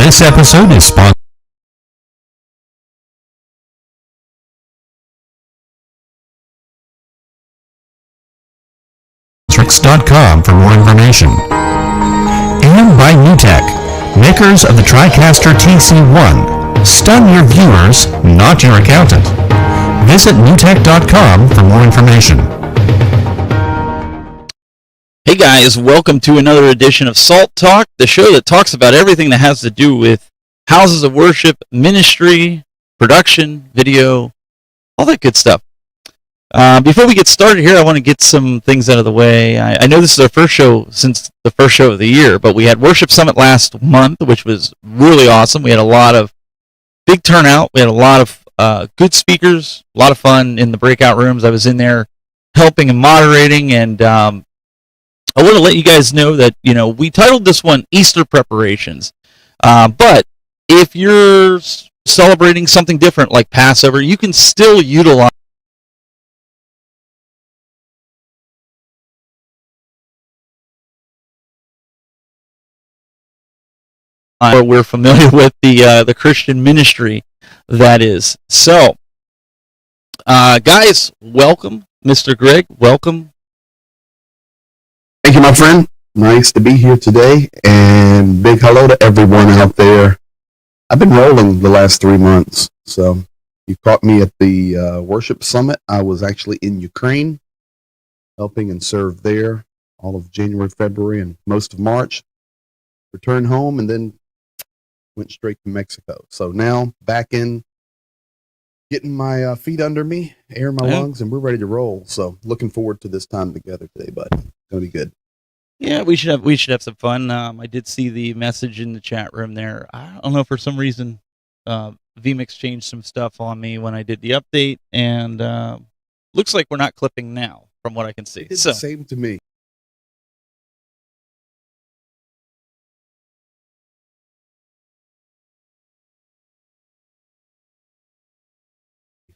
This episode is sponsored by for more information. And by NewTek, makers of the TriCaster TC1. Stun your viewers, not your accountant. Visit newtek.com for more information. Hey guys, welcome to another edition of Salt Talk, the show that talks about everything that has to do with houses of worship, ministry, production, video, all that good stuff. Before we get started here, I want to get some things out of the way. I know this is our first show since the first show of the year, but we had Worship Summit last month, which was really awesome. We had a lot of big turnout. We had a lot of good speakers, a lot of fun in the breakout rooms. I was in there helping and moderating, and I want to let you guys know that, we titled this one Easter Preparations. But if you're celebrating something different like Passover, you can still utilize we're familiar with the Christian ministry that is. So, guys, welcome. Mr. Greg, welcome. Thank you, my friend. Nice to be here today, and big hello to everyone out there. I've been rolling the last 3 months, so you caught me at the Worship Summit. I was actually in Ukraine, helping and served there all of January, February, and most of March. Returned home, and then went straight to Mexico. So now back in, getting my feet under me, air in my lungs, and we're ready to roll. So looking forward to this time together today, bud. It's gonna be good. Yeah, we should have some fun. I did see the message in the chat room there. I don't know, for some reason, vMix changed some stuff on me when I did the update, and looks like we're not clipping now, from what I can see. It's the same to me.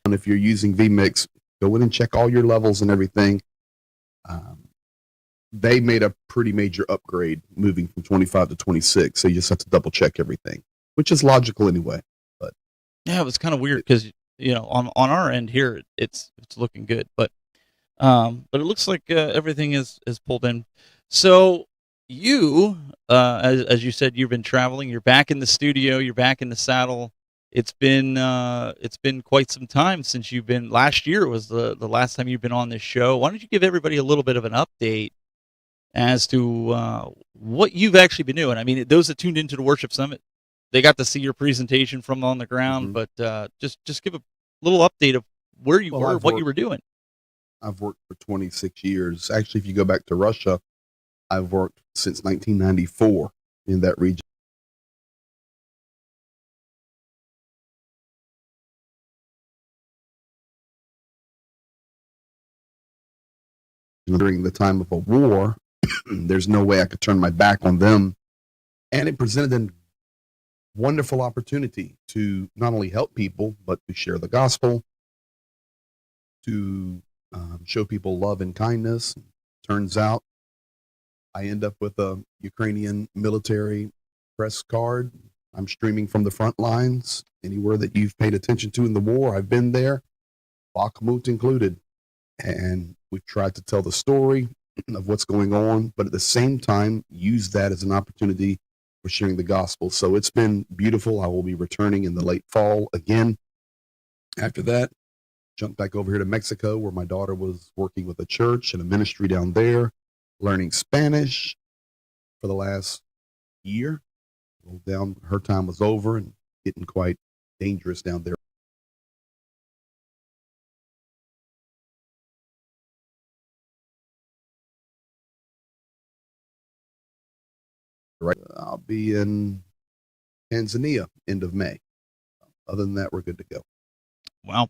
And if you're using vMix, go in and check all your levels and everything. They made a pretty major upgrade moving from 25 to 26, so you just have to double check everything, which is logical anyway. But yeah, it was kind of weird because on our end here it's looking good, but it looks like everything is pulled in. So you, as you said, you've been traveling. You're back in the studio. You're back in the saddle. It's been quite some time since you've been. Last year was the last time you've been on this show. Why don't you give everybody a little bit of an update as to what you've actually been doing? I mean, those that tuned into the Worship Summit, they got to see your presentation from on the ground, but just give a little update of where you were, what you were doing. I've worked for 26 years. Actually, if you go back to Russia, I've worked since 1994 in that region. During the time of a war, there's no way I could turn my back on them. And it presented a wonderful opportunity to not only help people, but to share the gospel, to show people love and kindness. Turns out I end up with a Ukrainian military press card. I'm streaming from the front lines. Anywhere that you've paid attention to in the war, I've been there, Bakhmut included. And we've tried to tell the story of what's going on, but at the same time, use that as an opportunity for sharing the gospel. So it's been beautiful. I will be returning in the late fall again. After that, jumped back over here to Mexico, where my daughter was working with a church and a ministry down there, learning Spanish for the last year. Down, her time was over and getting quite dangerous down there. Right. I'll be in Tanzania end of May. Other than that, we're good to go. Wow.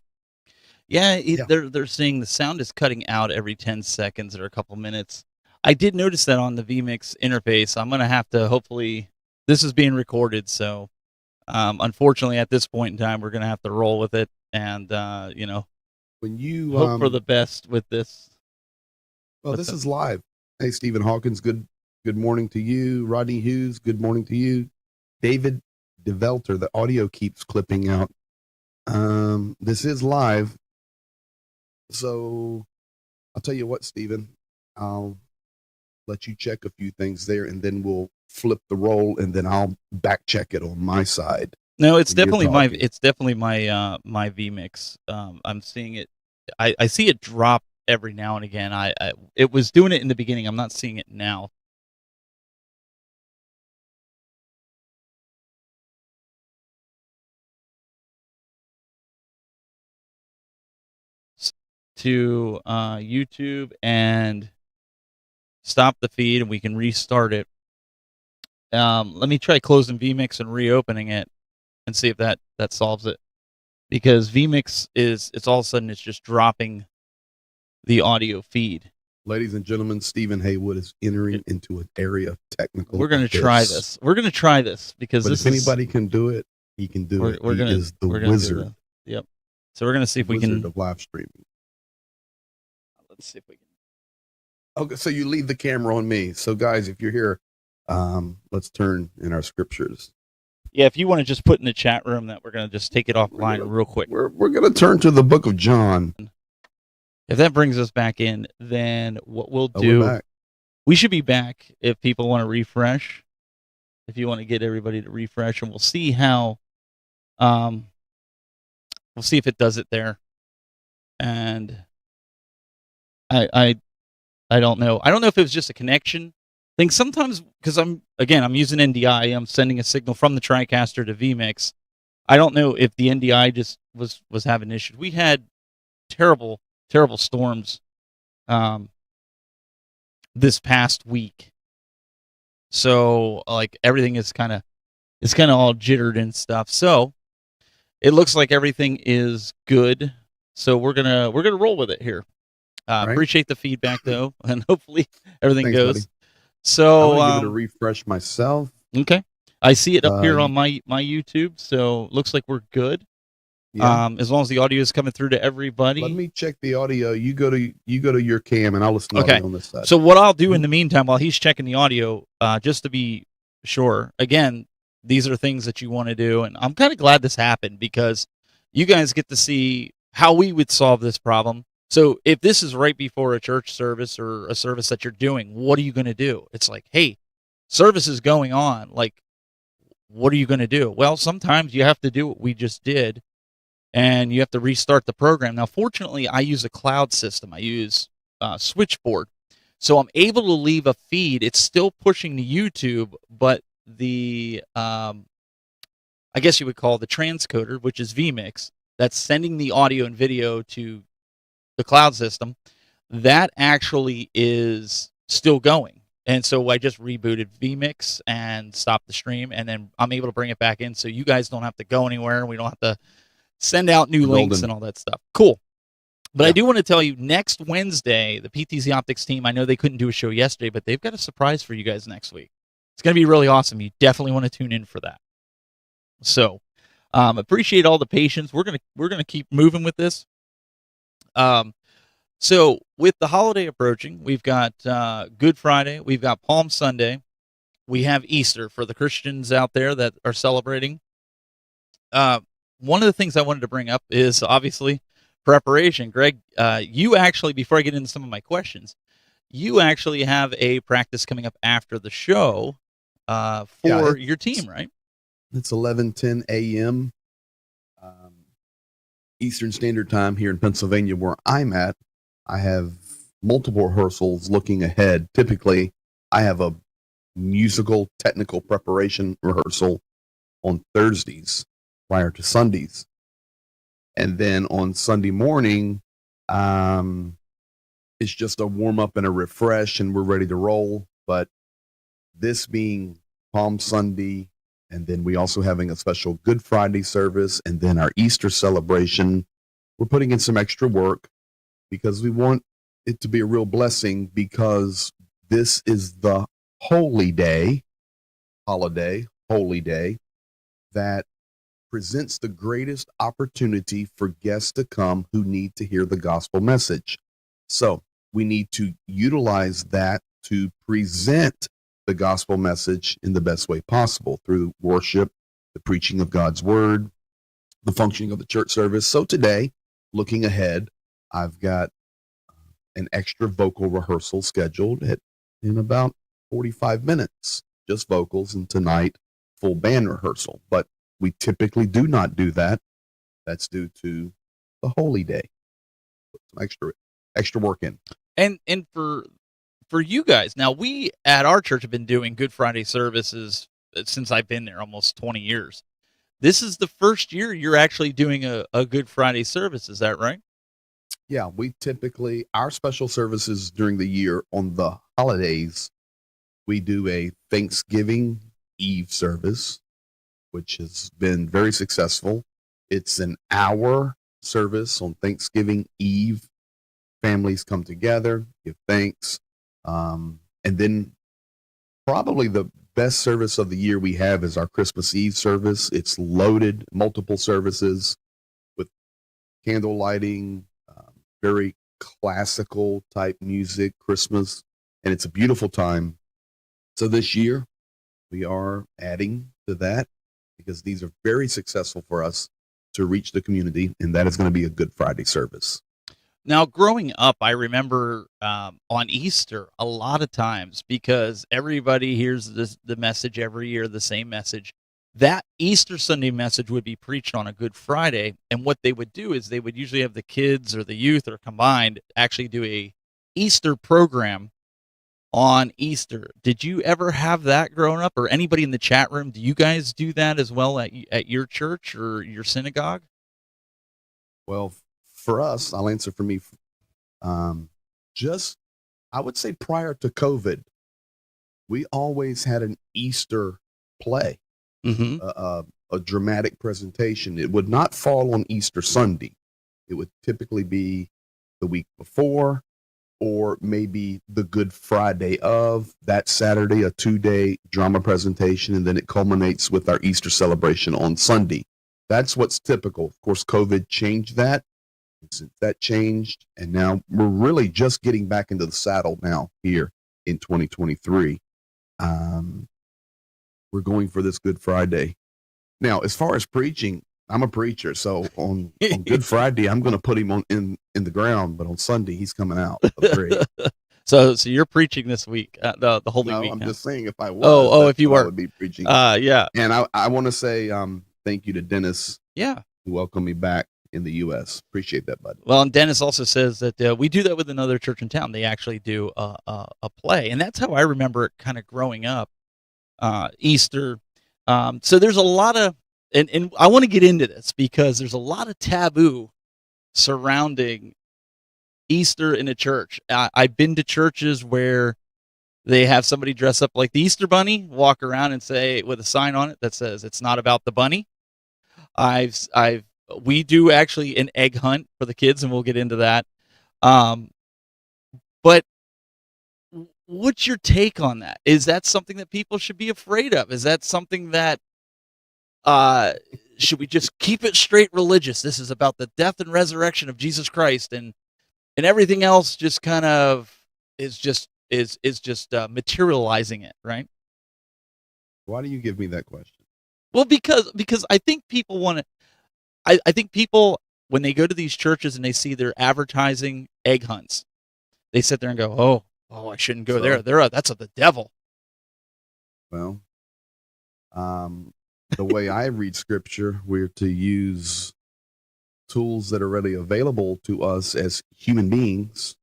Yeah, they're saying the sound is cutting out every 10 seconds or a couple minutes. I did notice that on the vMix interface. I'm going to have to, hopefully, this is being recorded, so unfortunately at this point in time, we're going to have to roll with it and, when you hope for the best with this. Well, this is live. Hey, Stephen Hawkins, good morning to you. Rodney Hughes, good morning to you. David Develter, the audio keeps clipping out. This is live. So I'll tell you what, Stephen, I'll let you check a few things there, and then we'll flip the roll, and then I'll back check it on my side. No, it's when you're definitely my talking. it's definitely my my vmix. I'm seeing it. I see it drop every now and again. I it was doing it in the beginning. I'm not seeing it now. To YouTube and stop the feed, and we can restart it. Let me try closing vmix and reopening it and see if that solves it, because vmix it's all of a sudden it's just dropping the audio feed. Ladies and gentlemen, Stephen Haywood is entering into an area of technical. We're going to try this. We're going to try this because But this if anybody can do it, he can do it. We're He gonna, is the we're gonna do wizard. this. Yep. So we're going to see if we Wizard can. of live streaming. Let's see if we can. Okay, so you leave the camera on me. So guys, if you're here, let's turn in our scriptures. Yeah, if you want to just put in the chat room that we're going to just take it offline real quick. We're going to turn to the book of John. If that brings us back in, then what we'll We're do, back. we should be back if people want to refresh. If you want to get everybody to refresh, and we'll see how, we'll see if it does it there. And I don't know. I don't know if it was just a connection thing. Sometimes, because I'm using NDI, I'm sending a signal from the TriCaster to vMix. I don't know if the NDI just was having issues. We had terrible storms this past week. So like everything is kind of all jittered and stuff. So it looks like everything is good. So we're gonna roll with it here. Right. Appreciate the feedback though, and hopefully everything Thanks, goes. buddy. So I'm gonna give it a refresh myself. Okay, I see it up here on my YouTube. So looks like we're good. Yeah. As long as the audio is coming through to everybody. Let me check the audio. You go to your cam, and I'll listen to audio on this side. So what I'll do in the meantime, while he's checking the audio, just to be sure, again, these are things that you want to do, and I'm kind of glad this happened because you guys get to see how we would solve this problem. So if this is right before a church service or a service that you're doing, what are you going to do? It's like, hey, service is going on. Like, what are you going to do? Well, sometimes you have to do what we just did, and you have to restart the program. Now, fortunately, I use a cloud system. I use Switchboard. So I'm able to leave a feed. It's still pushing to YouTube, but the, I guess you would call the transcoder, which is vMix, that's sending the audio and video to the cloud system, that actually is still going. And so I just rebooted vMix and stopped the stream, and then I'm able to bring it back in so you guys don't have to go anywhere, and we don't have to send out new links and all that stuff. Cool. But yeah. I do want to tell you, next Wednesday, the PTZOptics team, I know they couldn't do a show yesterday, but they've got a surprise for you guys next week. It's going to be really awesome. You definitely want to tune in for that. So, appreciate all the patience. We're gonna keep moving with this. So with the holiday approaching, we've got Good Friday, we've got Palm Sunday, we have Easter for the Christians out there that are celebrating. One of the things I wanted to bring up is obviously preparation. Greg, you actually, before I get into some of my questions, you actually have a practice coming up after the show for your team, right? It's 11:10 a.m. Eastern Standard Time here in Pennsylvania, where I'm at. I have multiple rehearsals looking ahead. Typically, I have a musical technical preparation rehearsal on Thursdays prior to Sundays. And then on Sunday morning, it's just a warm up and a refresh, and we're ready to roll. But this being Palm Sunday, and then we also having a special Good Friday service, and then our Easter celebration, we're putting in some extra work because we want it to be a real blessing, because this is the holy day that presents the greatest opportunity for guests to come who need to hear the gospel message. So we need to utilize that to present the gospel message in the best way possible through worship, the preaching of God's word, the functioning of the church service. So today, looking ahead, I've got an extra vocal rehearsal scheduled in about 45 minutes, just vocals, and tonight, full band rehearsal. But we typically do not do that. That's due to the holy day. Put some extra work in. And for you guys, now we at our church have been doing Good Friday services since I've been there, almost 20 years. This is the first year you're actually doing a Good Friday service. Is that right? Yeah, we typically, our special services during the year on the holidays, we do a Thanksgiving Eve service, which has been very successful. It's an hour service on Thanksgiving Eve. Families come together, give thanks. And then probably the best service of the year we have is our Christmas Eve service. It's loaded, multiple services with candle lighting, very classical type music, Christmas, and it's a beautiful time. So this year we are adding to that because these are very successful for us to reach the community, and that is going to be a Good Friday service. Now, growing up, I remember on Easter a lot of times, because everybody hears the message every year, the same message. That Easter Sunday message would be preached on a Good Friday, and what they would do is they would usually have the kids or the youth or combined actually do a Easter program on Easter. Did you ever have that growing up, or anybody in the chat room? Do you guys do that as well at your church or your synagogue? Well, for us, I'll answer for me. Just, I would say prior to COVID, we always had an Easter play, a dramatic presentation. It would not fall on Easter Sunday. It would typically be the week before, or maybe the Good Friday of that Saturday, a 2-day drama presentation, and then it culminates with our Easter celebration on Sunday. That's what's typical. Of course, COVID changed that. Since that changed, and now we're really just getting back into the saddle now here in 2023. We're going for this Good Friday. Now, as far as preaching, I'm a preacher, so on Good Friday, I'm going to put him in the ground, but on Sunday, he's coming out. So you're preaching this week, the Holy Week. I'm huh? just saying if I was. If you were, I would be preaching. Yeah. And I want to say thank you to Dennis. Yeah. Who welcomed me back in the U.S. Appreciate that, bud. Well, and Dennis also says that we do that with another church in town. They actually do a play, and that's how I remember it kind of growing up. Easter. So there's a lot of, and I want to get into this because there's a lot of taboo surrounding Easter in a church. I've been to churches where they have somebody dress up like the Easter bunny, walk around and say with a sign on it that says it's not about the bunny. We do actually an egg hunt for the kids, and we'll get into that. But what's your take on that? Is that something that people should be afraid of? Is that something that should we just keep it straight religious? This is about the death and resurrection of Jesus Christ, and everything else just kind of is just materializing it, right? Why do you give me that question? Well, because I think people want to. I think people, when they go to these churches and they see they're advertising egg hunts, they sit there and go, "Oh, I shouldn't go there. That's of the devil." Well, the way I read Scripture, we're to use tools that are readily available to us as human beings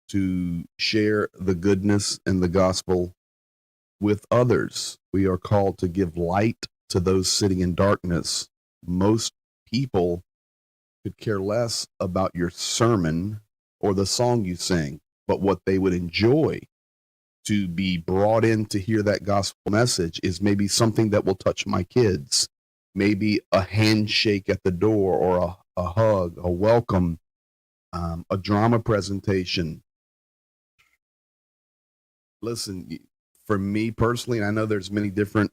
to share the goodness and the gospel with others. We are called to give light to those sitting in darkness. Most people could care less about your sermon or the song you sing, but what they would enjoy to be brought in to hear that gospel message is maybe something that will touch my kids, maybe a handshake at the door, or a hug, a welcome, a drama presentation. Listen, for me personally, and I know there's many different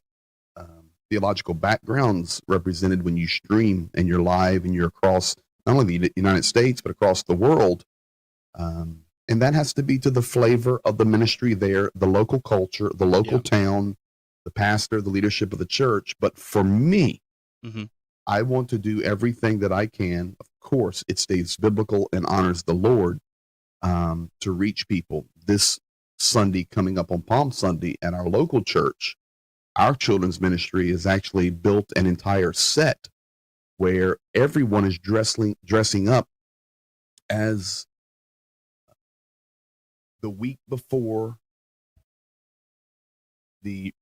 theological backgrounds represented when you stream and you're live and you're across not only the United States, but across the world. And that has to be to the flavor of the ministry there, the local culture, the local town, the pastor, the leadership of the church. But for me, Mhm. I want to do everything that I can. Of course, it stays biblical and honors the Lord, to reach people. This Sunday coming up on Palm Sunday at our local church, our children's ministry has actually built an entire set where everyone is dressing up as the week before the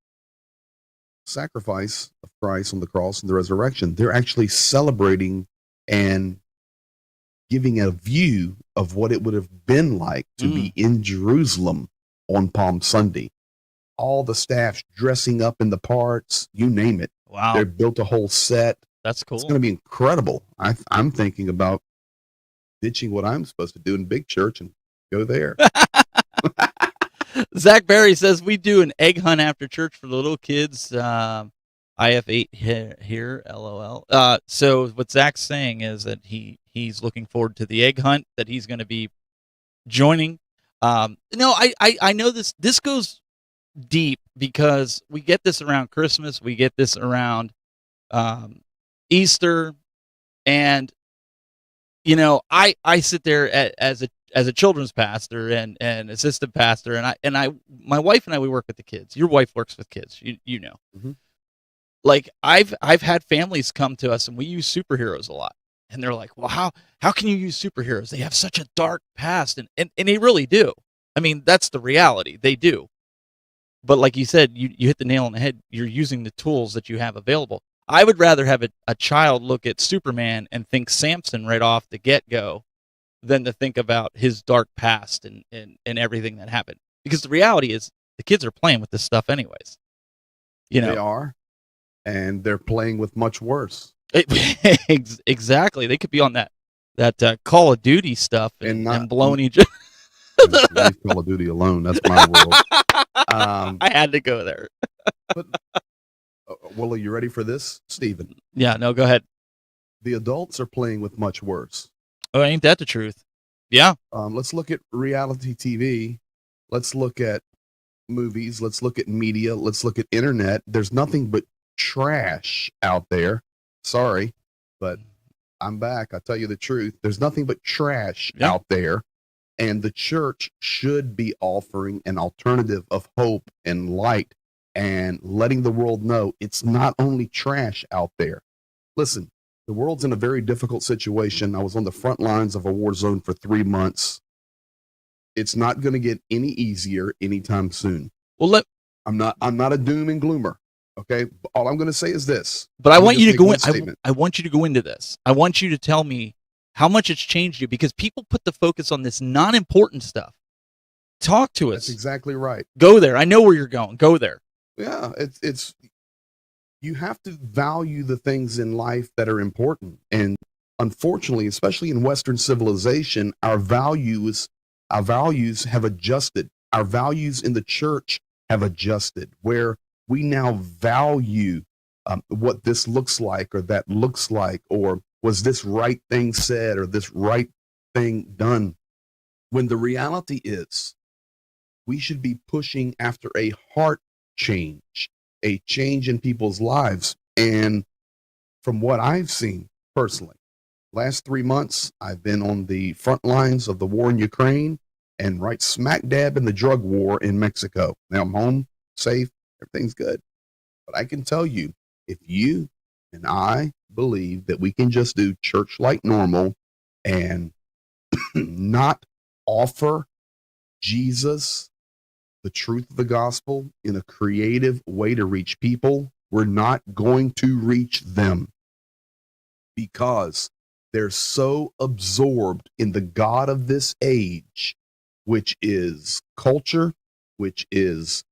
sacrifice of Christ on the cross and the resurrection. They're actually celebrating and giving a view of what it would have been like to be in Jerusalem on Palm Sunday. All the staff's dressing up in the parts, you name it. Wow. They've built a whole set. That's cool. It's going to be incredible. I'm thinking about ditching what I'm supposed to do in big church and go there. Zach Barry says we do an egg hunt after church for the little kids. IF8 here, LOL. So what Zach's saying is that he's looking forward to the egg hunt that he's going to be joining. No, I know this goes deep because we get this around Christmas, we get this around Easter, and you know, I sit there as a children's pastor and assistant pastor, and I my wife and I, we work with the kids. Your wife works with kids, you know. Mm-hmm. Like I've had families come to us and we use superheroes a lot, and they're like, well, how can you use superheroes? They have such a dark past, and they really do. I mean, that's the reality. They do. But like you said, you hit the nail on the head. You're using the tools that you have available. I would rather have a child look at Superman and think Samson right off the get-go than to think about his dark past and everything that happened. Because the reality is the kids are playing with this stuff anyways. You know, They are, and they're playing with much worse. Exactly. They could be on that Call of Duty stuff and blowing each other. Leave Call of Duty alone. That's my world. I had to go there. But, well, are you ready for this, Stephen? Yeah, no, go ahead. The adults are playing with much worse. Oh, ain't that the truth? Yeah. Let's look at reality TV. Let's look at movies. Let's look at media. Let's look at internet. There's nothing but trash out there. Sorry, but I'm back. I tell you the truth. There's nothing but trash out there. And the church should be offering an alternative of hope and light and letting the world know it's not only trash out there. Listen, the world's in a very difficult situation. I was on the front lines of a war zone for 3 months. It's not going to get any easier anytime soon. Well, I'm not a doom and gloomer. Okay. All I'm going to say is this. But I want you to go in. I want you to go into this. I want you to tell me how much it's changed you, because people put the focus on this non-important stuff. Talk to us. That's exactly right. Go there. I know where you're going. Go there. Yeah, it's you have to value the things in life that are important. And unfortunately, especially in Western civilization, our values have adjusted. Our values in the church have adjusted, where we now value what this looks like or that looks like, or was this right thing said or this right thing done, when the reality is we should be pushing after a heart change, a change in people's lives. And from what I've seen personally, last 3 months, I've been on the front lines of the war in Ukraine and right smack dab in the drug war in Mexico. Now I'm home, safe, everything's good. But I can tell you, if you and I believe that we can just do church like normal and not offer Jesus, the truth of the gospel, in a creative way to reach people, we're not going to reach them, because they're so absorbed in the God of this age, which is culture, which is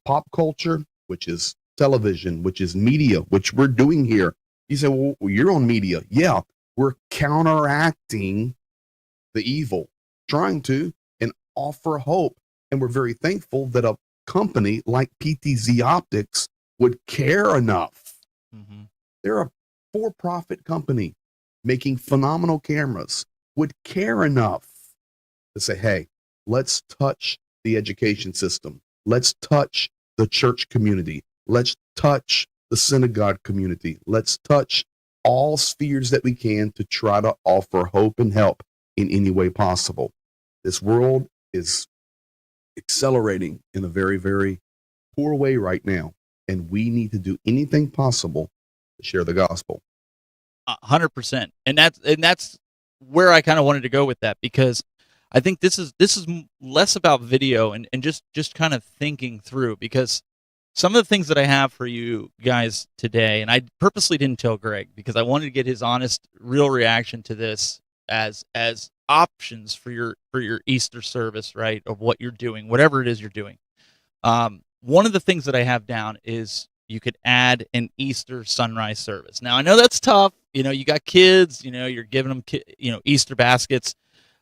pop culture, which is television, which is media, which we're doing here. You say, well, you're on media. Yeah, we're counteracting the evil, trying to, and offer hope. And we're very thankful that a company like PTZOptics would care enough. Mm-hmm. They're a for-profit company making phenomenal cameras, would care enough to say, hey, let's touch the education system. Let's touch the church community. Let's touch the synagogue community. Let's touch all spheres that we can to try to offer hope and help in any way possible. This world is accelerating in a very, very poor way right now, and we need to do anything possible to share the gospel. 100%, and that's where I kind of wanted to go with that, because I think this is less about video and just kind of thinking through, because some of the things that I have for you guys today, and I purposely didn't tell Greg because I wanted to get his honest, real reaction to this as options for your Easter service, right? Of what you're doing, whatever it is you're doing. One of the things that I have down is you could add an Easter sunrise service. Now I know that's tough. You got kids. You're giving them Easter baskets.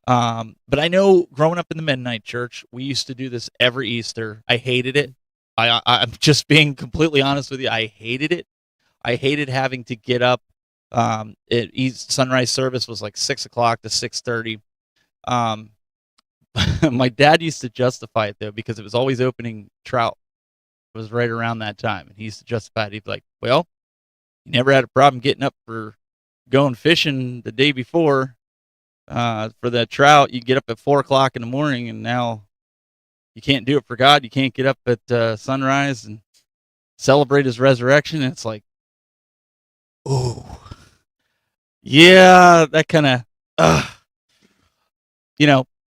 But I know growing up in the Mennonite church, we used to do this every Easter. I hated it. I'm just being completely honest with you. I hated it. I hated having to get up. Sunrise service was like 6 o'clock to 6:30. My dad used to justify it though, because it was always opening trout. It was right around that time, and he used to justify it. He'd be like, "Well, you never had a problem getting up for going fishing the day before for that trout. You get up at 4 o'clock in the morning, and now you can't do it for God. You can't get up at sunrise and celebrate his resurrection." And it's like, oh, yeah, that kind of,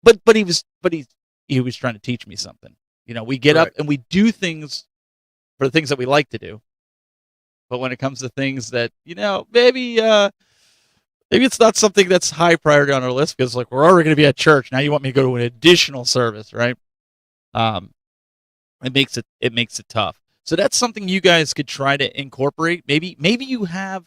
But he was trying to teach me something. We get up and we do things for the things that we like to do. But when it comes to things that, maybe it's not something that's high priority on our list, because like we're already going to be at church. Now you want me to go to an additional service, right? It makes it tough. So that's something you guys could try to incorporate. Maybe you have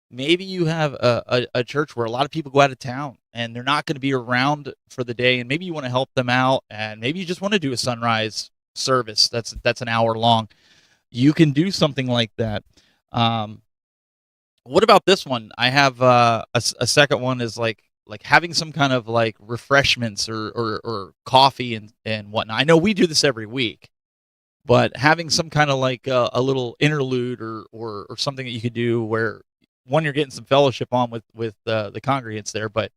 a church where a lot of people go out of town and they're not going to be around for the day, and maybe you want to help them out, and maybe you just want to do a sunrise service that's an hour long. You can do something like that. What about this one? I have a second one is like having some kind of like refreshments or coffee and whatnot. I know we do this every week, but having some kind of like a little interlude or something that you could do where, one, you're getting some fellowship on with the congregants there, but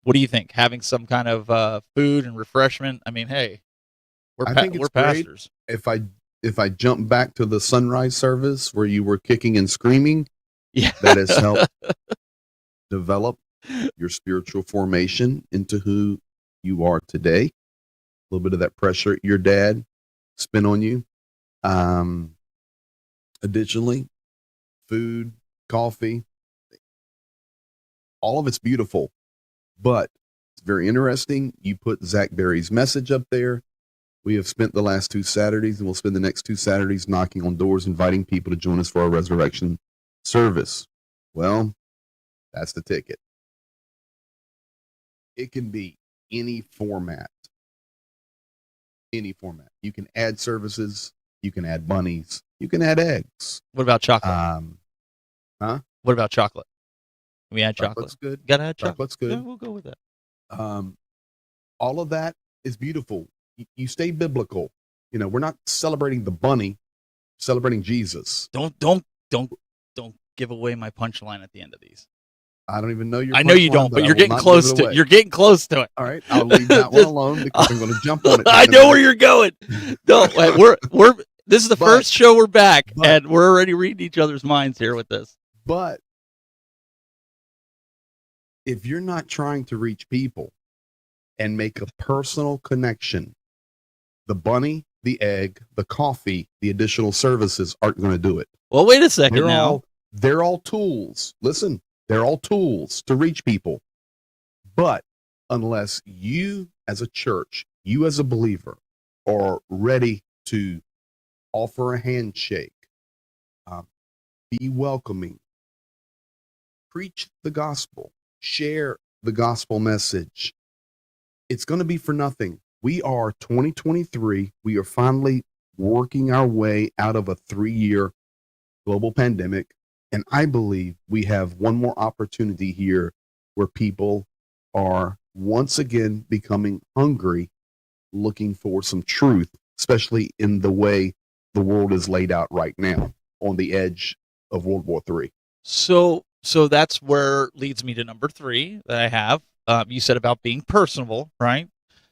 what do you think? Having some kind of food and refreshment? I mean, hey, we're pastors. If I jump back to the sunrise service where you were kicking and screaming, yeah, that has helped develop your spiritual formation into who you are today. A little bit of that pressure your dad spent on you. Additionally, food, coffee, all of it's beautiful, but it's very interesting. You put Zach Berry's message up there. We have spent the last 2 Saturdays, and we'll spend the next 2 Saturdays knocking on doors, inviting people to join us for our resurrection service. Well, that's the ticket. It can be any format. Any format. You can add services. You can add bunnies. You can add eggs. What about chocolate? Huh? What about chocolate? Can we add chocolate? Chocolate's good. Gotta add chocolate. Chocolate's good. Yeah, we'll go with that. All of that is beautiful. You stay biblical. We're not celebrating the bunny, celebrating Jesus. Don't give away my punchline at the end of these. I don't even know your. I know you don't, but you're getting close to it. You're getting close to it. All right, I'll leave that one alone because I'm going to jump on it. I know where you're going. No, we're. This is the first show we're back, and we're already reading each other's minds here with this. But if you're not trying to reach people and make a personal connection, the bunny, the egg, the coffee, the additional services aren't going to do it. Well, wait a second They're all tools. Listen, they're all tools to reach people. But unless you as a church, you as a believer are ready to offer a handshake, be welcoming, preach the gospel, share the gospel message, it's going to be for nothing. We are 2023. We are finally working our way out of a 3-year global pandemic. And I believe we have one more opportunity here where people are once again becoming hungry, looking for some truth, especially in the way the world is laid out right now on the edge of World War III. So that's where leads me to number 3 that I have. You said about being personable, right?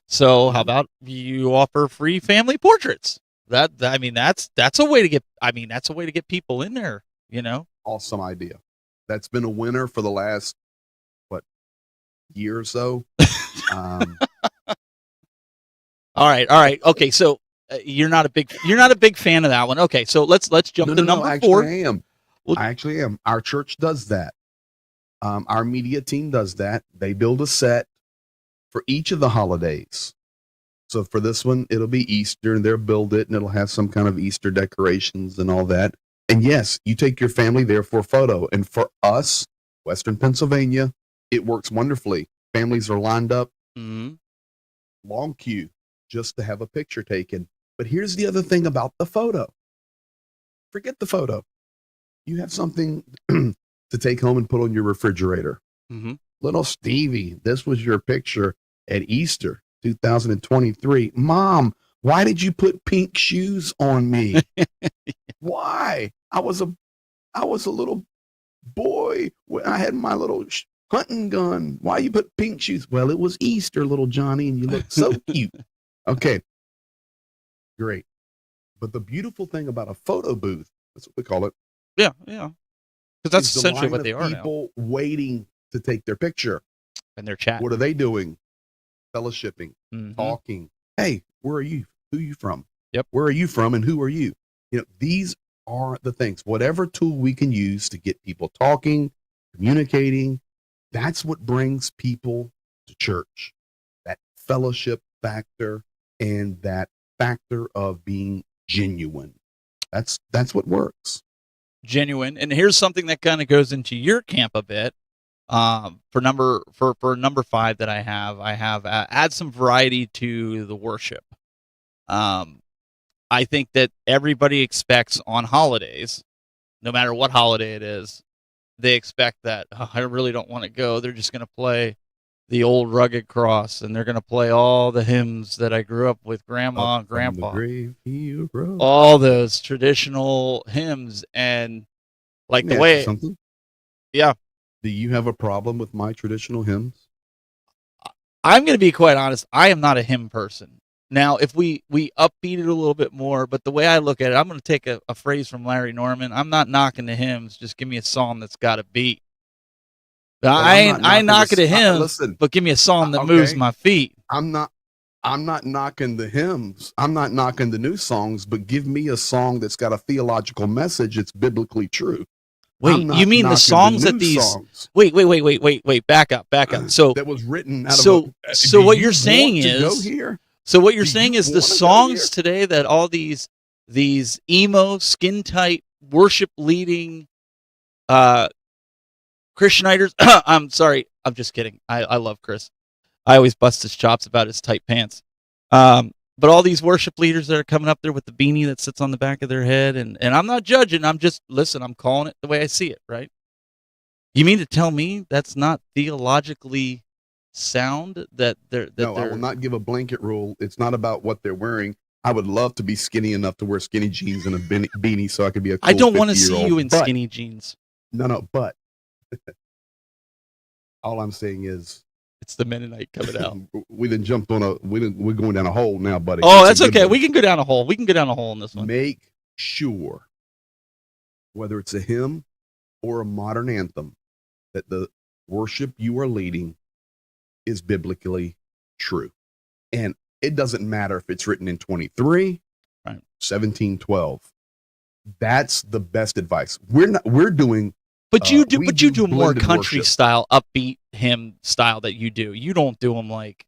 So how about you offer free family portraits? That's a way to get people in there, you know? Awesome idea. That's been a winner for the last year or so. All right. Okay, so you're not a big fan of that one. Okay, so let's jump to number 4. I am. I actually am. Our church does that. Our media team does that. They build a set for each of the holidays. So for this one, it'll be Easter, and they'll build it, and it'll have some kind of Easter decorations and all that. And yes, you take your family there for a photo. And for us, Western Pennsylvania, it works wonderfully. Families are lined up, long queue, just to have a picture taken. But here's the other thing about the photo. Forget the photo. You have something to take home and put on your refrigerator. Little Stevie, this was your picture at Easter 2023. Mom, why did you put pink shoes on me? Why? I was a little boy when I had my little hunting gun. Why you put pink shoes? Well, it was Easter, little Johnny, and you look so cute. Okay, great. But the beautiful thing about a photo booth, that's what we call it. Yeah. Because that's essentially what they are now. People waiting to take their picture. And they're chatting. What are they doing? Fellowshipping, talking. Hey, where are you? Who are you from? Yep. Where are you from and who are you? You know, these are the things. Whatever tool we can use to get people talking, communicating, that's what brings people to church. That fellowship factor and that factor of being genuine. That's what works. Genuine. And here's something that kind of goes into your camp a bit. For number 5 that I have add some variety to the worship. I think that everybody expects on holidays, no matter what holiday it is, they expect that I really don't want to go. They're just going to play the old rugged cross, and they're going to play all the hymns that I grew up with grandma and grandpa, all those traditional hymns, and like the way something. Yeah. Do you have a problem with my traditional hymns? I'm going to be quite honest. I am not a hymn person. Now, if we upbeat it a little bit more, but the way I look at it, I'm going to take a phrase from Larry Norman. I'm not knocking the hymns. Just give me a psalm that's got a beat. Well, I ain't knocking the hymns, but give me a psalm that moves my feet. I'm not knocking the hymns. I'm not knocking the new songs, but give me a song that's got a theological message. It's biblically true. Wait, you mean the songs that these songs. Wait, back up. So that was written out so of so what you're saying is the songs here? Today that all these emo, skin tight, worship leading Christianiters I'm sorry, I'm just kidding. I love Chris. I always bust his chops about his tight pants. But all these worship leaders that are coming up there with the beanie that sits on the back of their head, and I'm not judging. I'm calling it the way I see it, right? You mean to tell me that's not theologically sound? I will not give a blanket rule. It's not about what they're wearing. I would love to be skinny enough to wear skinny jeans and a beanie so I could be a cool I don't want to 50-year-old. see you in skinny jeans. No, but all I'm saying is, it's the Mennonite coming out. We then jumped on we're going down a hole now, buddy. Oh, that's okay. We can go down a hole. We can go down a hole in this one. Make sure, whether it's a hymn or a modern anthem, that the worship you are leading is biblically true. And it doesn't matter if it's written in 23, right, 1712. That's the best advice. We're doing But you do more country worship style, upbeat hymn style that you do. You don't do them like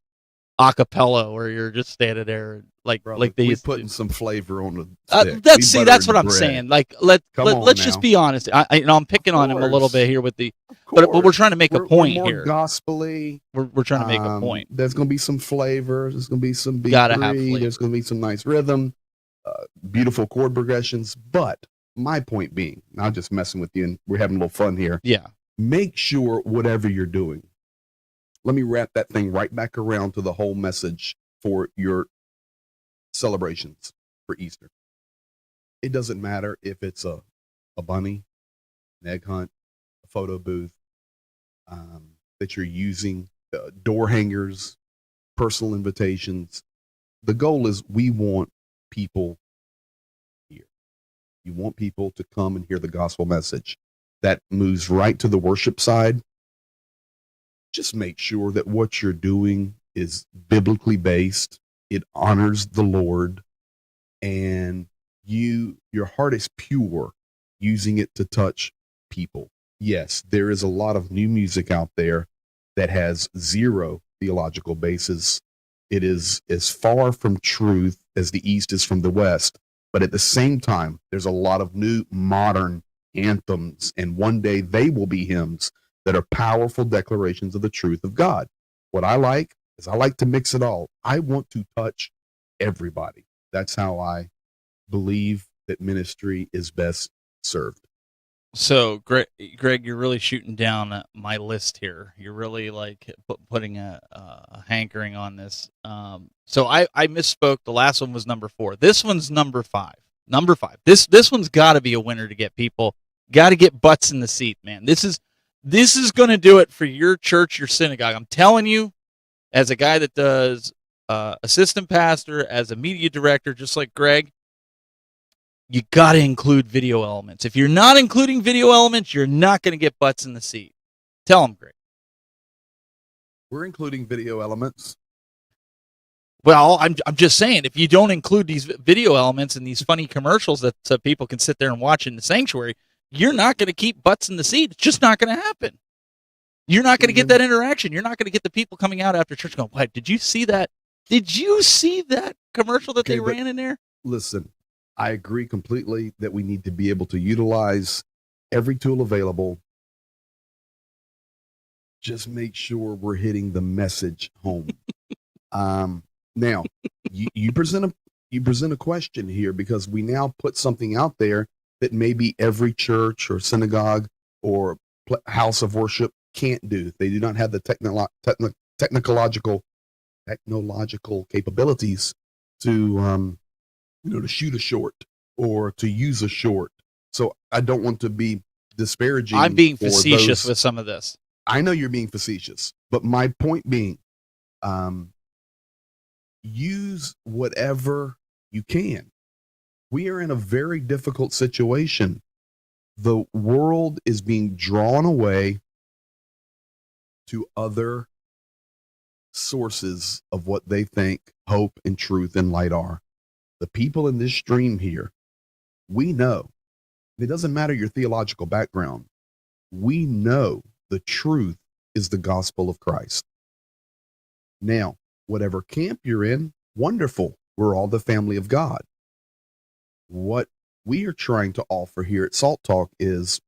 a cappella where you're just standing there like they used putting to. Some flavor on the stick. That's what I'm saying. Like let's just be honest. I'm picking on him a little bit here with but we're trying to make a point more here. Gospel-y. We're trying to make a point. There's going to be some flavor. There's going to be some beat. Gotta have flavor. There's going to be some nice rhythm, beautiful chord progressions. But my point being, I'm just messing with you, and we're having a little fun here. Yeah. Make sure whatever you're doing, let me wrap that thing right back around to the whole message for your celebrations for Easter. It doesn't matter if it's a bunny, an egg hunt, a photo booth, that you're using, door hangers, personal invitations. The goal is we want people here. You want people to come and hear the gospel message. That moves right to the worship side. Just make sure that what you're doing is biblically based. It honors the Lord, and your heart is pure using it to touch people. Yes, there is a lot of new music out there that has zero theological basis. It is as far from truth as the East is from the West. But at the same time, there's a lot of new modern anthems, and one day they will be hymns that are powerful declarations of the truth of God. What I like is I like to mix it all. I want to touch everybody. That's how I believe that ministry is best served. So, Greg, you're really shooting down my list here. You're really like putting a hankering on this. So I misspoke. The last one was number 4. This one's number 5. Number 5. This one's got to be a winner to get people. Got to get butts in the seat, man. This is going to do it for your church, your synagogue. I'm telling you, as a guy that does assistant pastor, as a media director, just like Greg, you got to include video elements. If you're not including video elements, you're not going to get butts in the seat. Tell them, Greg. We're including video elements. Well, I'm just saying, if you don't include these video elements and these funny commercials that people can sit there and watch in the sanctuary, you're not going to keep butts in the seat. It's just not going to happen. You're not going to get that interaction. You're not going to get the people coming out after church going, "What? Did you see that? Did you see that commercial that they ran in there?" Listen, I agree completely that we need to be able to utilize every tool available. Just make sure we're hitting the message home. Now, you present a question here, because we now put something out there that maybe every church or synagogue or house of worship can't do. They do not have the technological capabilities to to shoot a short or to use a short. So I don't want to be disparaging. I'm being facetious with some of this. I know you're being facetious, but my point being, use whatever you can. We are in a very difficult situation. The world is being drawn away to other sources of what they think hope and truth and light are. The people in this stream here, we know, it doesn't matter your theological background, we know the truth is the gospel of Christ. Now, whatever camp you're in, wonderful. We're all the family of God. What we are trying to offer here at Salt Talk is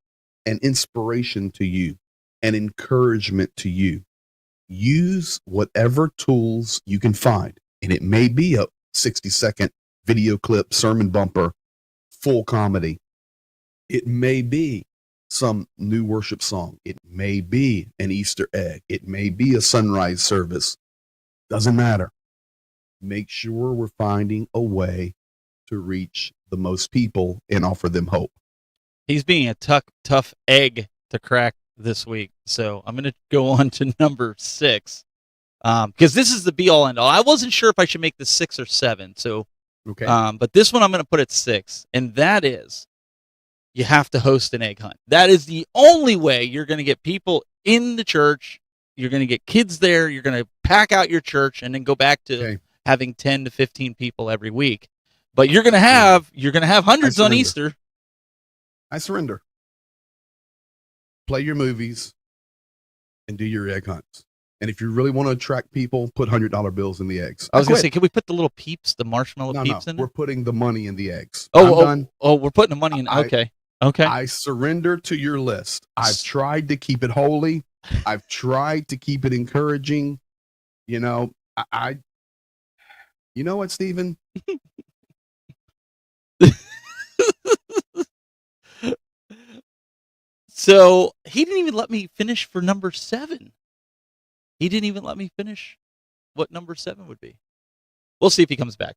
an inspiration to you, an encouragement to you. Use whatever tools you can find. And it may be a 60-second video clip, sermon bumper, full comedy. It may be some new worship song. It may be an Easter egg. It may be a sunrise service. Doesn't matter. Make sure we're finding a way to reach the most people and offer them hope. He's being a tough egg to crack this week. So I'm going to go on to number 6, because this is the be-all, end-all. I wasn't sure if I should make this 6 or 7. So, okay. But this one I'm going to put at 6, and that is you have to host an egg hunt. That is the only way you're going to get people in the church. You're going to get kids there. You're going to pack out your church and then go back to having 10 to 15 people every week. But you're going to have hundreds on Easter. I surrender. Play your movies and do your egg hunts. And if you really want to attract people, put $100 bills in the eggs. I was going to say, can we put the little peeps, the marshmallow peeps in there? We're putting the money in the eggs. We're putting the money in. Okay. I surrender to your list. I've tried to keep it holy. I've tried to keep it encouraging. You know, you know what, Stephen? So he didn't even let me finish for number 7. He didn't even let me finish what number 7 would be. We'll see if he comes back.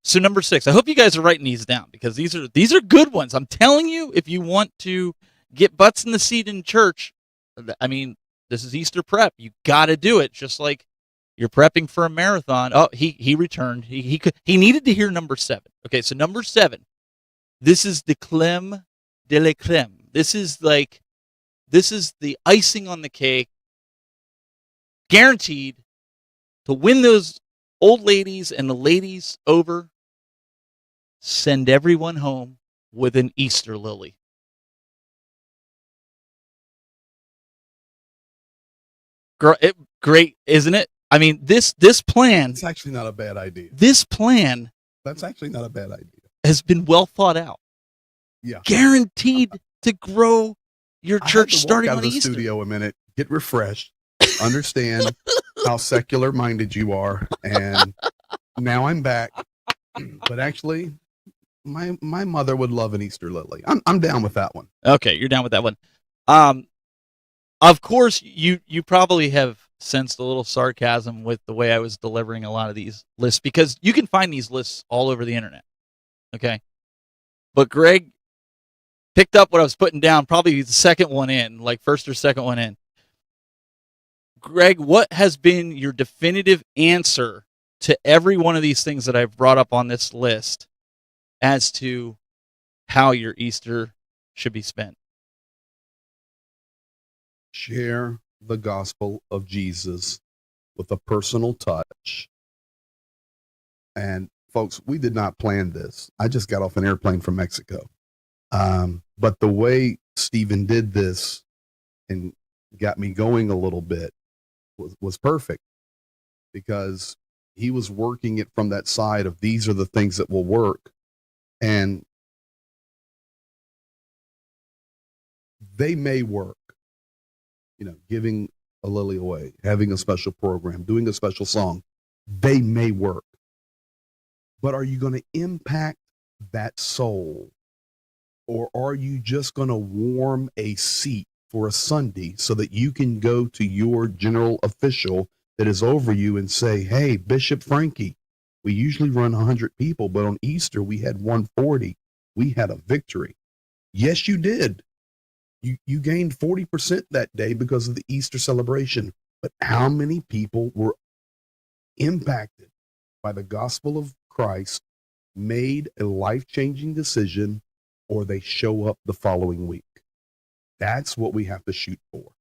So number 6, I hope you guys are writing these down because these are good ones. I'm telling you, if you want to get butts in the seat in church, I mean, this is Easter prep. You got to do it, just like you're prepping for a marathon. Oh, he returned. He needed to hear number 7. Okay, so number 7. This is the creme de la creme. This is the icing on the cake, guaranteed to win those old ladies and the ladies over. Send everyone home with an Easter lily. Great, isn't it? I mean, this plan. It's actually not a bad idea. This plan. That's actually not a bad idea. Has been well thought out. Yeah. Guaranteed to grow your church I had to starting walk out on of the Easter. studio a minute, get refreshed, understand how secular minded you are, and now I'm back. But actually, my mother would love an Easter lily. I'm down with that one. Okay, you're down with that one. Of course, you probably have sensed a little sarcasm with the way I was delivering a lot of these lists, because you can find these lists all over the internet. Okay, but Greg picked up what I was putting down, probably the second one in, like first or second one in. Greg, what has been your definitive answer to every one of these things that I've brought up on this list as to how your Easter should be spent? Share the gospel of Jesus with a personal touch. And folks, we did not plan this. I just got off an airplane from Mexico. But the way Stephen did this and got me going a little bit was perfect, because he was working it from that side of these are the things that will work. And they may work, giving a lily away, having a special program, doing a special song, they may work. But are you going to impact that soul? Or are you just going to warm a seat for a Sunday so that you can go to your general official that is over you and say, hey, Bishop Frankie, we usually run 100 people, but on Easter we had 140. We had a victory. Yes, you did. You gained 40% that day because of the Easter celebration. But how many people were impacted by the gospel of Christ, made a life-changing decision, or they show up the following week? That's what we have to shoot for.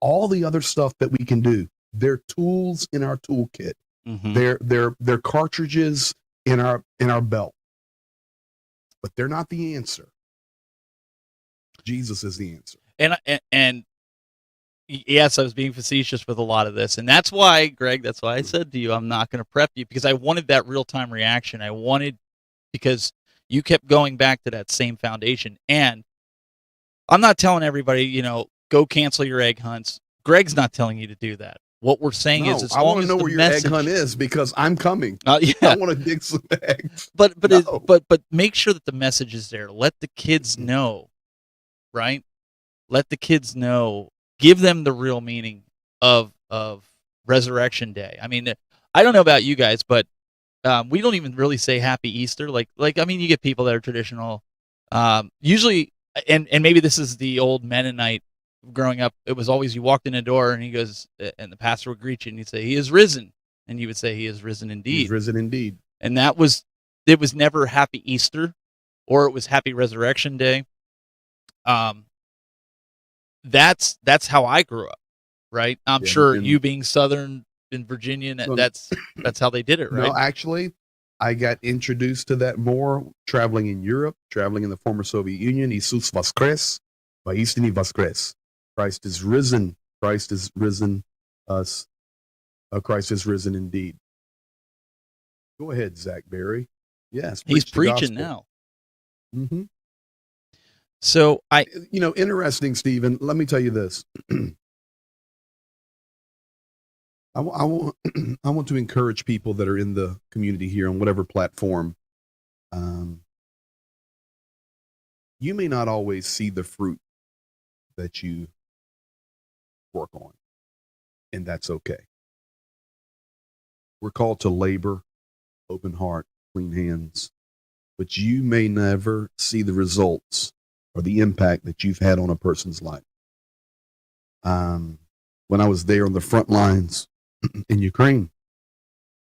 All the other stuff that we can do, they're tools in our toolkit. Mm-hmm. They're cartridges in our belt. But they're not the answer. Jesus is the answer. And yes, I was being facetious with a lot of this. And that's why, Greg, that's why I said to you, I'm not going to prep you, because I wanted that real-time reaction. Because you kept going back to that same foundation. And I'm not telling everybody, go cancel your egg hunts. Greg's not telling you to do that. What we're saying is, as I long want as to know the where your message, egg hunt is, because I'm coming. Yeah. I want to dig some eggs. But make sure that the message is there. Let the kids know, right? Let the kids know. Give them the real meaning of Resurrection Day. I mean, I don't know about you guys, but we don't even really say Happy Easter. Like I mean, you get people that are traditional. Usually, and maybe this is the old Mennonite. Growing up, it was always you walked in a door and he goes, and the pastor would greet you and he'd say, "He is risen," and you would say, "He is risen indeed." He's risen indeed. And it was never Happy Easter, or it was Happy Resurrection Day. That's how I grew up, right? I'm sure you being Southern in Virginia, that's how they did it, right? No, actually, I got introduced to that more traveling in Europe, traveling in the former Soviet Union. Jesus Voskres, Vaistini Voskres. Christ is risen. Christ is risen us. Christ is risen indeed. Go ahead, Zach Berry. Yes, he's preaching now. Mm-hmm. So interesting, Stephen. Let me tell you this. I want to encourage people that are in the community here on whatever platform. You may not always see the fruit that you work on, and that's okay. We're called to labor, open heart, clean hands, but you may never see the results or the impact that you've had on a person's life. When I was there on the front lines in Ukraine,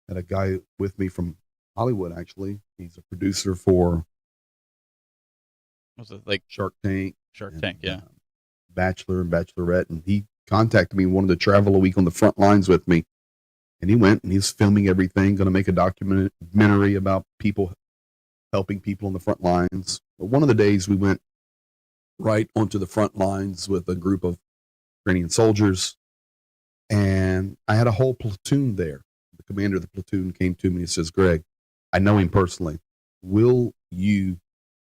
I had a guy with me from Hollywood, actually. He's a producer for Was it like Shark Tank. Shark Tank? Yeah. Bachelor and Bachelorette. And he contacted me, wanted to travel a week on the front lines with me. And he went and he's filming everything, going to make a documentary about people helping people on the front lines. But one of the days we went right onto the front lines with a group of Ukrainian soldiers. And I had a whole platoon there. The commander of the platoon came to me and he says, Greg, I know him personally. Will you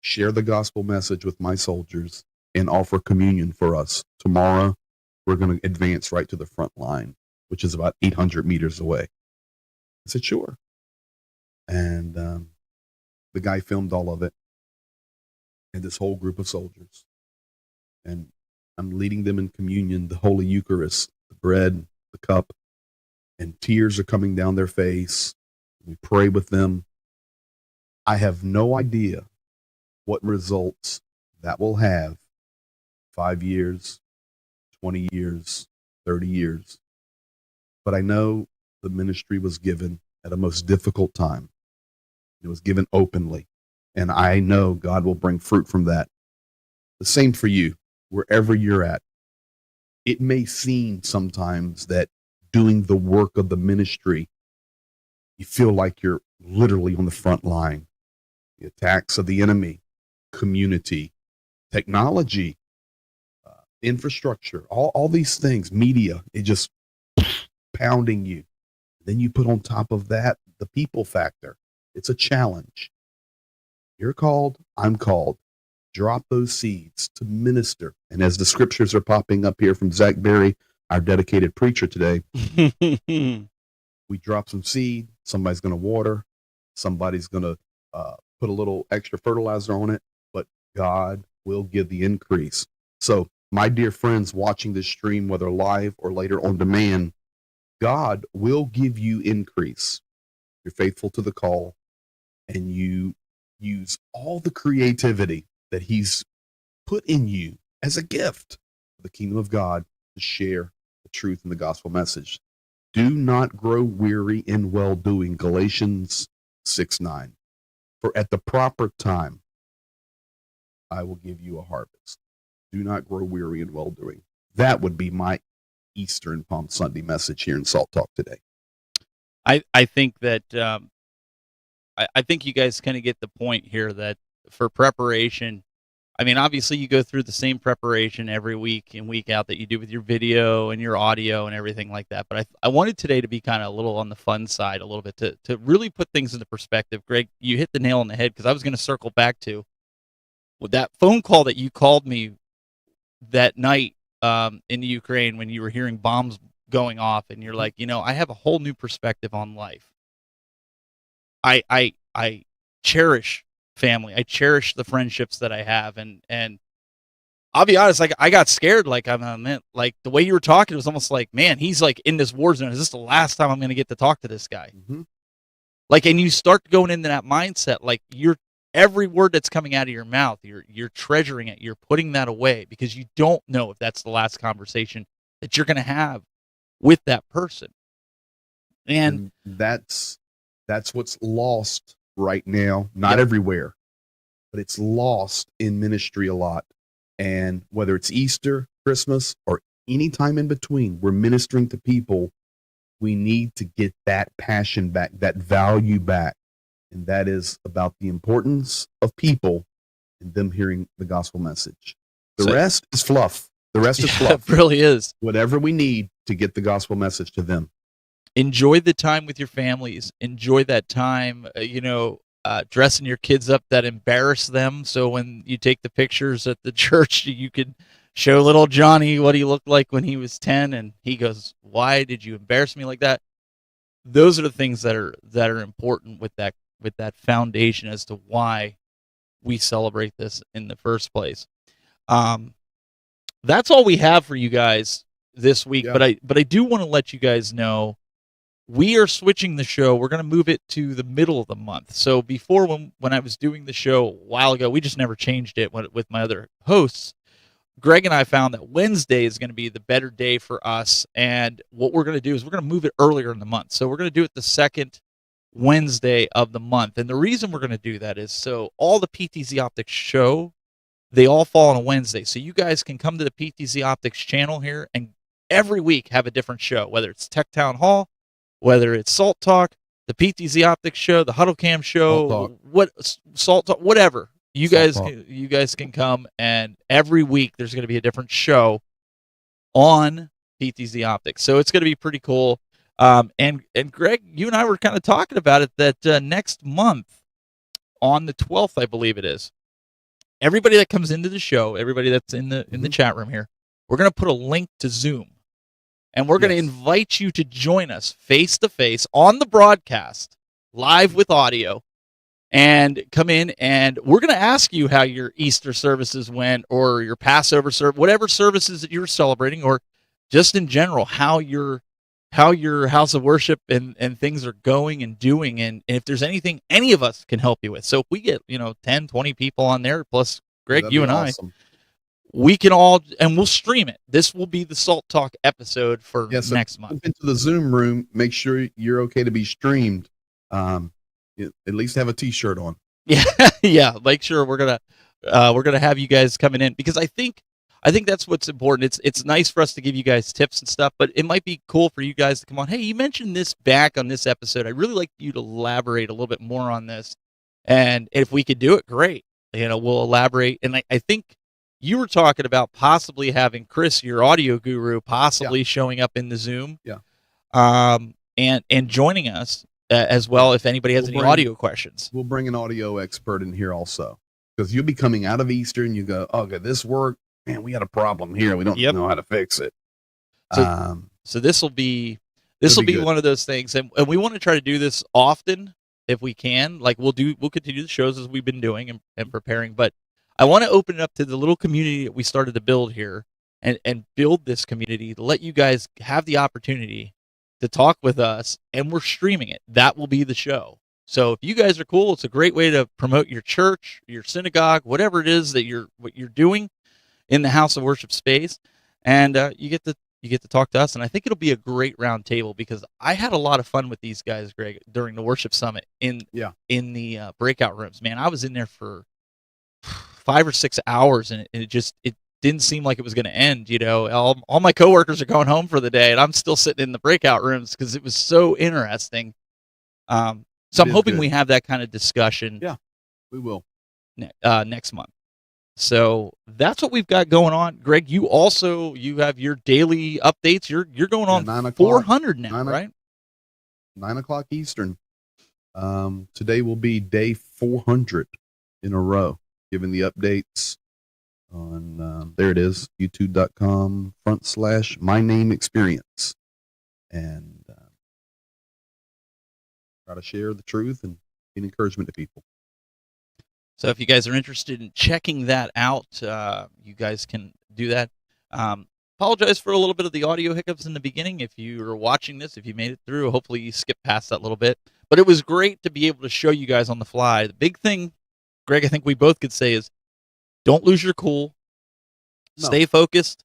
share the gospel message with my soldiers and offer communion for us? Tomorrow, we're going to advance right to the front line, which is about 800 meters away. I said, sure. And the guy filmed all of it and this whole group of soldiers. And I'm leading them in communion, the Holy Eucharist, the bread, the cup, and tears are coming down their face. We pray with them. I have no idea what results that will have 5 years, 20 years, 30 years. But I know the ministry was given at a most difficult time. It was given openly. And I know God will bring fruit from that. The same for you, wherever you're at. It may seem sometimes that doing the work of the ministry, you feel like you're literally on the front line. The attacks of the enemy, community, technology, infrastructure, all these things, media, it just pounding you. Then you put on top of that the people factor. It's a challenge. You're called, I'm called. Drop those seeds to minister. And as the scriptures are popping up here from Zach Berry, our dedicated preacher today, we drop some seed. Somebody's going to water. Somebody's going to put a little extra fertilizer on it. But God will give the increase. So, my dear friends watching this stream, whether live or later on demand, God will give you increase. You're faithful to the call and you use all the creativity that he's put in you as a gift for the kingdom of God to share the truth and the gospel message. Do not grow weary in well-doing, Galatians 6:9. For at the proper time, I will give you a harvest. Do not grow weary in well-doing. That would be my Easter and Palm Sunday message here in Salt Talk today. I think that I think you guys kind of get the point here that for preparation, I mean, obviously you go through the same preparation every week and week out that you do with your video and your audio and everything like that. But I wanted today to be kind of a little on the fun side a little bit to really put things into perspective. Greg, you hit the nail on the head because I was going to circle back to with that phone call that you called me that night in the Ukraine when you were hearing bombs going off and you're like, I have a whole new perspective on life. I cherish family. I cherish the friendships that I have, and I'll be honest, like I got scared. Like I meant, like the way you were talking, it was almost like, man, he's like in this war zone. Is this the last time I'm going to get to talk to this guy? Mm-hmm. Like, and you start going into that mindset, like every word that's coming out of your mouth, you're treasuring it. You're putting that away because you don't know if that's the last conversation that you're going to have with that person. And that's what's lost right now. Not everywhere, but it's lost in ministry a lot. And whether it's Easter, Christmas, or any time in between, we're ministering to people. We need to get that passion back, that value back. And that is about the importance of people and them hearing the gospel message. The rest is fluff. The rest is fluff. It really is. Whatever we need to get the gospel message to them. Enjoy the time with your families. Enjoy that time, dressing your kids up that embarrass them. So when you take the pictures at the church, you can show little Johnny what he looked like when he was 10. And he goes, why did you embarrass me like that? Those are the things that are important with that foundation as to why we celebrate this in the first place. That's all we have for you guys this week. Yeah. But I do want to let you guys know we are switching the show. We're going to move it to the middle of the month. So before, when I was doing the show a while ago, we just never changed it with my other hosts. Greg and I found that Wednesday is going to be the better day for us. And what we're going to do is we're going to move it earlier in the month. So we're going to do it the second Wednesday of the month. And the reason we're going to do that is so all the PTZOptics show, they all fall on a Wednesday. So you guys can come to the PTZOptics channel here and every week have a different show, whether it's Tech Town Hall, whether it's Salt Talk, the PTZOptics show, the Huddle Cam show, Salt Talk, whatever. You guys can come, and every week there's going to be a different show on PTZOptics. So it's going to be pretty cool. And Greg, you and I were kind of talking about it that next month on the 12th, I believe it is, everybody that comes into the show, everybody that's in the chat room here, we're going to put a link to Zoom. And we're going to invite you to join us face-to-face on the broadcast, live with audio, and come in, and we're going to ask you how your Easter services went or your Passover service, whatever services that you're celebrating, or just in general, how your house of worship and things are going and doing, and if there's anything any of us can help you with. So if we get 10, 20 people on there, plus Greg, you and awesome. We can all, and we'll stream it. This will be the Salt Talk episode for next month. Into the Zoom room, make sure you're okay to be streamed. At least have a T-shirt on. Yeah. Make sure we're gonna have you guys coming in, because I think that's what's important. It's nice for us to give you guys tips and stuff, but it might be cool for you guys to come on. Hey, you mentioned this back on this episode. I'd really like you to elaborate a little bit more on this, and if we could do it, great. We'll elaborate, and I think. You were talking about possibly having Chris, your audio guru, possibly showing up in the Zoom, and joining us as well if anybody has any audio questions. We'll bring an audio expert in here also, because you'll be coming out of Easter and you go, okay, this worked. Man, we had a problem here. We don't know how to fix it. So this will be one of those things, and we want to try to do this often if we can. Like we'll continue the shows as we've been doing and preparing, but I want to open it up to the little community that we started to build here and build this community to let you guys have the opportunity to talk with us, and we're streaming it. That will be the show. So if you guys are cool, it's a great way to promote your church, your synagogue, whatever it is that what you're doing in the house of worship space, and you get to talk to us. And I think it'll be a great round table, because I had a lot of fun with these guys, Greg, during the worship summit in the breakout rooms. Man, I was in there for 5 or 6 hours, and it didn't seem like it was going to end. All my coworkers are going home for the day, and I'm still sitting in the breakout rooms because it was so interesting. So I'm hoping we have that kind of discussion. Yeah, we will next month. So that's what we've got going on. Greg, you have your daily updates. You're going on 400 now, right? 9 o'clock Eastern. Today will be day 400 in a row. Giving the updates on, there it is, youtube.com/my-name-experience. And try to share the truth and be an encouragement to people. So if you guys are interested in checking that out, you guys can do that. Apologize for a little bit of the audio hiccups in the beginning. If you are watching this, if you made it through, hopefully you skipped past that little bit. But it was great to be able to show you guys on the fly. The big thing, Greg, I think we both could say is don't lose your cool. No. Stay focused.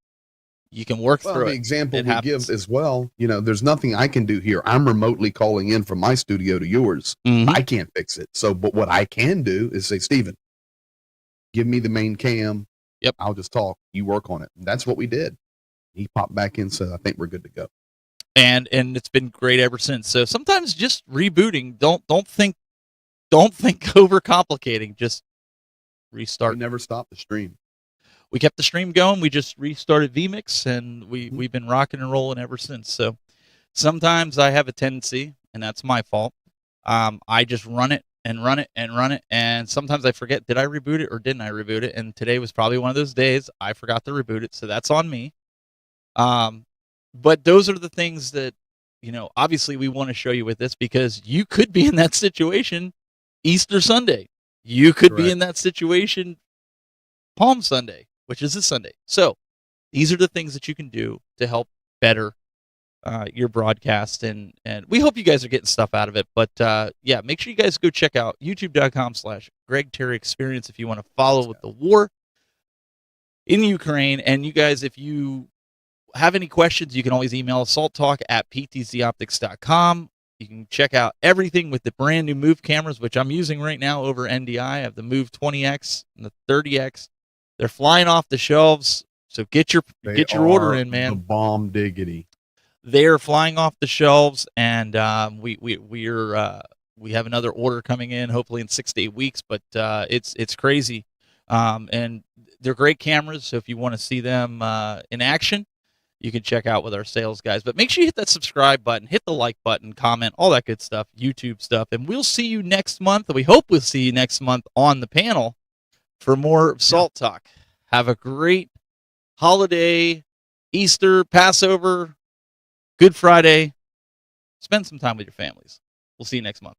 You can work through it. The example we give as well, there's nothing I can do here. I'm remotely calling in from my studio to yours. Mm-hmm. I can't fix it. But what I can do is say, Steven, give me the main cam. Yep. I'll just talk. You work on it. And that's what we did. He popped back in, so I think we're good to go. And it's been great ever since. So sometimes just rebooting, don't think overcomplicating. Just restart. We never stopped the stream. We kept the stream going. We just restarted vMix, and we've been rocking and rolling ever since. So sometimes I have a tendency, and that's my fault. I just run it and run it and run it, and sometimes I forget, did I reboot it or didn't I reboot it? And today was probably one of those days I forgot to reboot it, so that's on me. But those are the things that, obviously we want to show you with this, because you could be in that situation Easter Sunday. You could be in that situation Palm Sunday, which is this Sunday. So these are the things that you can do to help better your broadcast, and we hope you guys are getting stuff out of it. But yeah, make sure you guys go check out youtube.com/Greg Terry Experience if you want to follow with the war in Ukraine. And you guys, if you have any questions, you can always email assaulttalk@PTZOptics.com. You can check out everything with the brand new Move cameras, which I'm using right now over NDI. I have the Move 20X and the 30X. They're flying off the shelves, so get your order in, man. The bomb diggity. They're flying off the shelves, and we have another order coming in, hopefully in 6 to 8 weeks. But it's crazy, and they're great cameras. So if you want to see them in action, you can check out with our sales guys. But make sure you hit that subscribe button, hit the like button, comment, all that good stuff, YouTube stuff. And we'll see you next month. We hope we'll see you next month on the panel for more Salt Talk. Have a great holiday, Easter, Passover, Good Friday. Spend some time with your families. We'll see you next month.